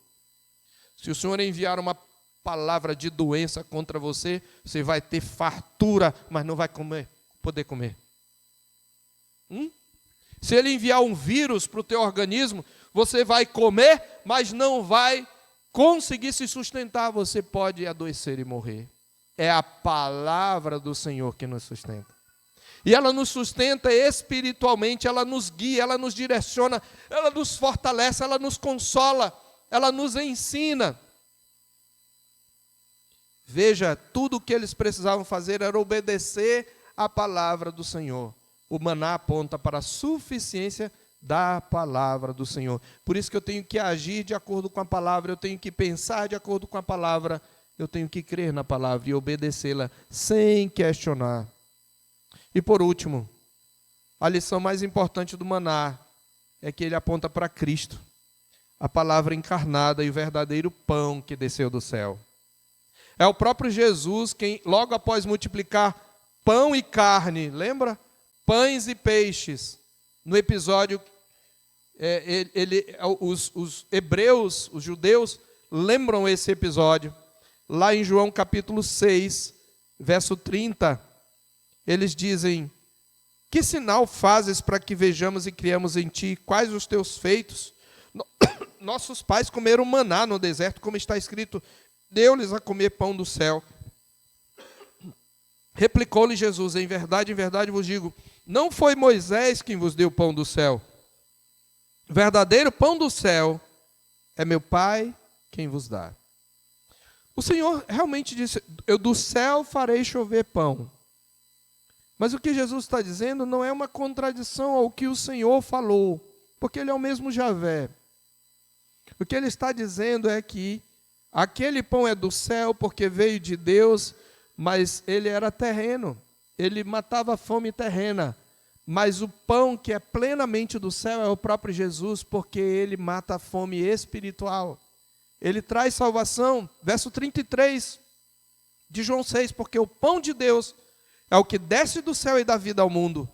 Se o Senhor enviar uma palavra de doença contra você, você vai ter fartura, mas não vai poder comer. Se Ele enviar um vírus para o teu organismo, você vai comer, mas não vai conseguir se sustentar. Você pode adoecer e morrer. É a palavra do Senhor que nos sustenta. E ela nos sustenta espiritualmente, ela nos guia, ela nos direciona, ela nos fortalece, ela nos consola, ela nos ensina. Veja, tudo o que eles precisavam fazer era obedecer à palavra do Senhor. O maná aponta para a suficiência da palavra do Senhor. Por isso que eu tenho que agir de acordo com a palavra, eu tenho que pensar de acordo com a palavra, eu tenho que crer na palavra e obedecê-la sem questionar. E por último, a lição mais importante do maná é que ele aponta para Cristo, a palavra encarnada e o verdadeiro pão que desceu do céu. É o próprio Jesus quem, logo após multiplicar pão e carne, lembra? Pães e peixes. No episódio, os hebreus, os judeus, lembram esse episódio. Lá em João capítulo 6, verso 30, eles dizem, que sinal fazes para que vejamos e criamos em ti? Quais os teus feitos? Nossos pais comeram maná no deserto, como está escrito, deu-lhes a comer pão do céu. Replicou-lhe Jesus, em verdade vos digo, não foi Moisés quem vos deu o pão do céu. O verdadeiro pão do céu é meu Pai quem vos dá. O Senhor realmente disse, eu do céu farei chover pão. Mas o que Jesus está dizendo não é uma contradição ao que o Senhor falou, porque Ele é o mesmo Javé. O que Ele está dizendo é que aquele pão é do céu porque veio de Deus, mas ele era terreno, ele matava a fome terrena. Mas o pão que é plenamente do céu é o próprio Jesus, porque ele mata a fome espiritual. Ele traz salvação, verso 33 de João 6, porque o pão de Deus é o que desce do céu e dá vida ao mundo.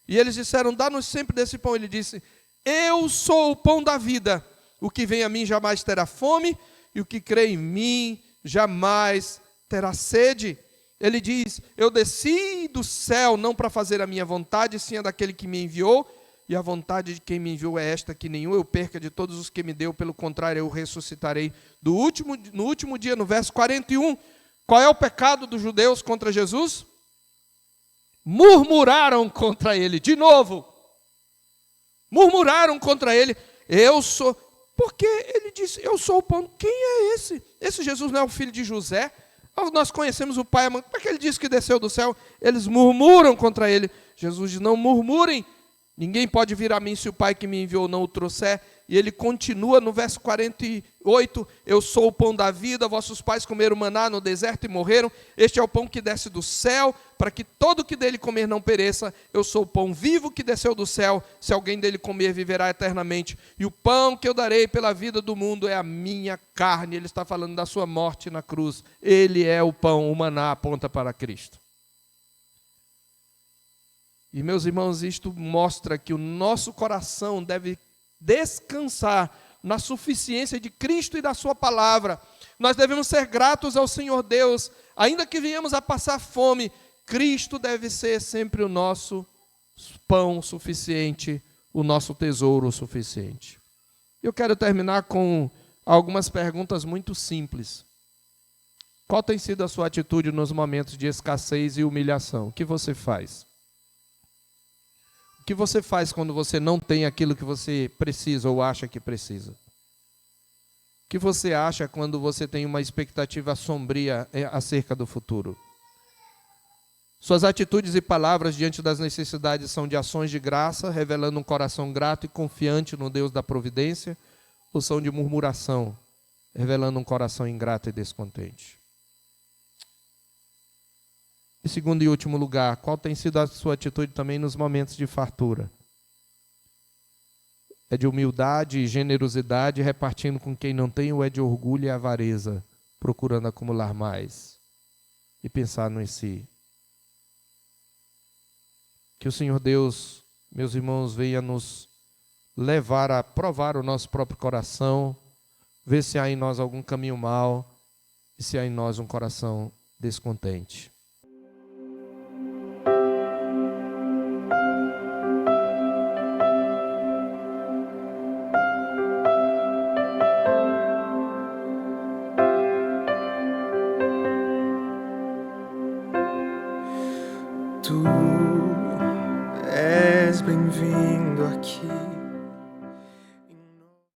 E eles disseram, dá-nos sempre desse pão. Ele disse, eu sou o pão da vida, o que vem a mim jamais terá fome, e o que crê em mim jamais terá sede. Ele diz, eu desci do céu não para fazer a minha vontade, sim a daquele que me enviou, e a vontade de quem me enviou é esta, que nenhum eu perca de todos os que me deu, pelo contrário, eu ressuscitarei no último dia, no verso 41. Qual é o pecado dos judeus contra Jesus? Murmuraram contra ele, de novo. Murmuraram contra ele, porque ele disse, eu sou o pão. Quem é esse? Esse Jesus não é o filho de José? Nós conhecemos o Pai, como é que ele disse que desceu do céu? Eles murmuram contra ele. Jesus diz, não murmurem, ninguém pode vir a mim se o Pai que me enviou não o trouxer. E ele continua no verso 48, eu sou o pão da vida, vossos pais comeram maná no deserto e morreram, este é o pão que desce do céu, para que todo que dele comer não pereça, eu sou o pão vivo que desceu do céu, se alguém dele comer viverá eternamente, e o pão que eu darei pela vida do mundo é a minha carne. Ele está falando da sua morte na cruz, ele é o pão, o maná aponta para Cristo. E meus irmãos, isto mostra que o nosso coração deve descansar na suficiência de Cristo e da sua palavra. Nós devemos ser gratos ao Senhor Deus, ainda que venhamos a passar fome, Cristo deve ser sempre o nosso pão suficiente, o nosso tesouro suficiente. Eu quero terminar com algumas perguntas muito simples. Qual tem sido a sua atitude nos momentos de escassez e humilhação? O que você faz? O que você faz quando você não tem aquilo que você precisa ou acha que precisa? O que você acha quando você tem uma expectativa sombria acerca do futuro? Suas atitudes e palavras diante das necessidades são de ações de graça, revelando um coração grato e confiante no Deus da providência, ou são de murmuração, revelando um coração ingrato e descontente? Em segundo e último lugar, qual tem sido a sua atitude também nos momentos de fartura? É de humildade e generosidade, repartindo com quem não tem, ou é de orgulho e avareza, procurando acumular mais e pensar em si? Que o Senhor Deus, meus irmãos, venha nos levar a provar o nosso próprio coração, ver se há em nós algum caminho mau e se há em nós um coração descontente. Tu és bem-vindo aqui.